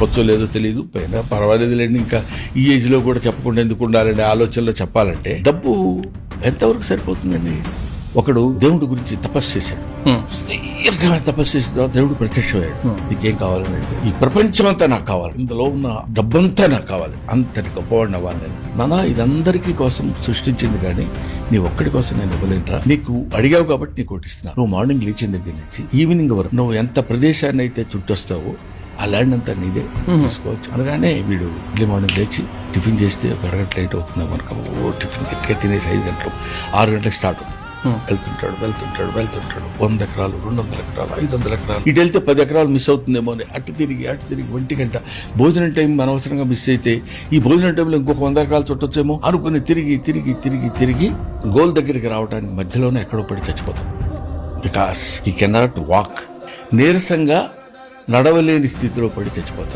చెప్పొచ్చో లేదో తెలియదు, పైన పర్వాలేదు లేండి, ఇంకా ఈ ఏజ్ లో కూడా చెప్పకుండా ఎందుకు ఉండాలనే ఆలోచనలో చెప్పాలంటే డబ్బు ఎంతవరకు సరిపోతుందండి. ఒకడు దేవుడి గురించి తపస్సు చేశాడు, దీర్ఘమైన తపస్సు చేసిన తర్వాత దేవుడు ప్రత్యక్షమయ్యాడు. నీకేం కావాలని అంటే, ఈ ప్రపంచం అంతా నాకు కావాలి, ఇందులో ఉన్న డబ్బంతా నాకు కావాలి, అంతటి గొప్పవాడిని అవ్వాలి. నానా ఇదందరికీ కోసం సృష్టించింది కానీ నీ ఒక్కడి కోసం నేను ఇవ్వలేనురా. నీకు అడిగావు కాబట్టి నీకు కొట్టిస్తున్నా. నువ్వు మార్నింగ్ లేచిన దగ్గర నుంచి ఈవినింగ్ వరకు నువ్వు ఎంత ప్రదేశాన్ని అయితే చుట్టొస్తావో ఆ ల్యాండ్ అంతా నీదే తీసుకోవచ్చు అనగానే వీడు ఎర్లీ మార్నింగ్ లేచి టిఫిన్ చేస్తే ఒక అరగంట లేట్ అవుతుంది మనకు. టిఫిన్ గట్టిగా తినేసి 5 గంటలు 6 గంటలకు స్టార్ట్ అవుతుంది. వెళ్తుంటాడు 100 ఎకరాలు 200 ఎకరాలు 500 ఎకరాలు, ఇటు వెళ్తే 10 ఎకరాలు మిస్ అవుతుందేమో అని అటు తిరిగి 1 గంట. భోజనం టైం అనవసరంగా మిస్ అయితే ఈ భోజనం టైంలో ఇంకొక 100 ఎకరాలు చుట్టొచ్చేమో అనుకుని తిరిగి గోల్ దగ్గరికి రావడానికి మధ్యలోనే ఎక్కడో పడి చచ్చిపోతాం. Because he cannot walk. నీరసంగా నడవలేని స్థితిలో పడి చచ్చిపోతాం.